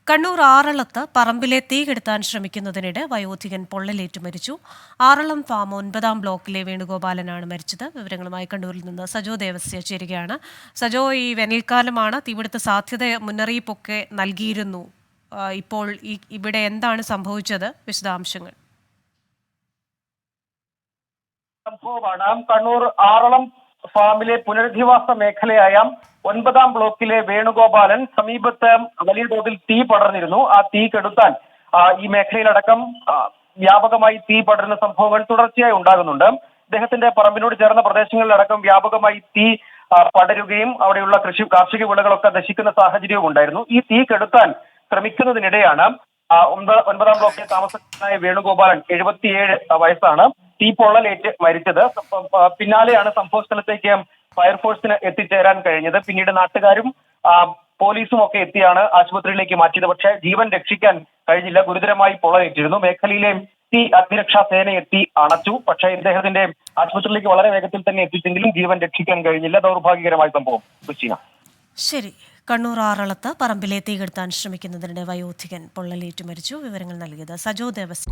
കണ്ണൂർ ആറളത്ത് പറമ്പിലെ തീ കെടുത്താൻ ശ്രമിക്കുന്നതിനിടെ വയോധികൻ പൊള്ളലേറ്റു മരിച്ചു. ആറളം ഫാം 9-ാം ബ്ലോക്കിലെ വേണുഗോപാലനാണ് മരിച്ചത്. വിവരങ്ങളുമായി കണ്ണൂരിൽ നിന്ന് സജോ ദേവസ്യ ചേരുകയാണ്. സജോ, ഈ വേനൽക്കാലമാണ്, തീപിടുത്ത സാധ്യത മുന്നറിയിപ്പൊക്കെ നൽകിയിരുന്നു. ഇപ്പോൾ ഇവിടെ എന്താണ് സംഭവിച്ചത്? വിശദാംശങ്ങൾ. സംഭവമാണ് കണ്ണൂർ ആറളം ഫാമിലെ പുനരധിവാസ മേഖലയായ 9-ാം ബ്ലോക്കിലെ വേണുഗോപാലൻ സമീപത്ത് വലിയ തോതിൽ തീ പടർന്നിരുന്നു. ആ തീ കെടുത്താൻ ഈ മേഖലയിലടക്കം വ്യാപകമായി തീ പടരുന്ന സംഭവങ്ങൾ തുടർച്ചയായി ഉണ്ടാകുന്നുണ്ട്. ഇദ്ദേഹത്തിന്റെ പറമ്പിനോട് ചേർന്ന പ്രദേശങ്ങളിലടക്കം വ്യാപകമായി തീ പടരുകയും അവിടെയുള്ള കാർഷിക വിളകളൊക്കെ നശിക്കുന്ന സാഹചര്യവും ഉണ്ടായിരുന്നു. ഈ തീ കെടുത്താൻ ശ്രമിക്കുന്നതിനിടെയാണ് 9-ാം ബ്ലോക്കിലെ താമസക്കാരനായ വേണുഗോപാലൻ 77 വയസ്സാണ് തീ പൊള്ളലേറ്റ് മരിച്ചത്. പിന്നാലെയാണ് സംഭവ സ്ഥലത്തേക്ക് ഫയർഫോഴ്സിന് എത്തിച്ചേരാൻ കഴിഞ്ഞത്. പിന്നീട് നാട്ടുകാരും പോലീസും ഒക്കെ എത്തിയാണ് ആശുപത്രിയിലേക്ക് മാറ്റിയത്. പക്ഷേ ജീവൻ രക്ഷിക്കാൻ കഴിഞ്ഞില്ല. ഗുരുതരമായി പൊള്ളലേറ്റിരുന്നു. മേഖലയിലെ തീ അഗ്നിരക്ഷാ സേന എത്തി അണച്ചു. പക്ഷേ ഇദ്ദേഹത്തിന്റെ ആശുപത്രിയിലേക്ക് വളരെ വേഗത്തിൽ തന്നെ എത്തിച്ചെങ്കിലും ജീവൻ രക്ഷിക്കാൻ കഴിഞ്ഞില്ല. ദൗർഭാഗ്യകരമായ സംഭവം. ക്രിസ്റ്റീന. ശരി. കണ്ണൂർ ആറളത്ത് പറമ്പിലെ തീ കെടുത്താൻ ശ്രമിക്കുന്നതിനിടെ വയോധികൻ പൊള്ളലേറ്റു മരിച്ചു. വിവരങ്ങൾ നൽകിയത് സജോ ദേവസ്യ.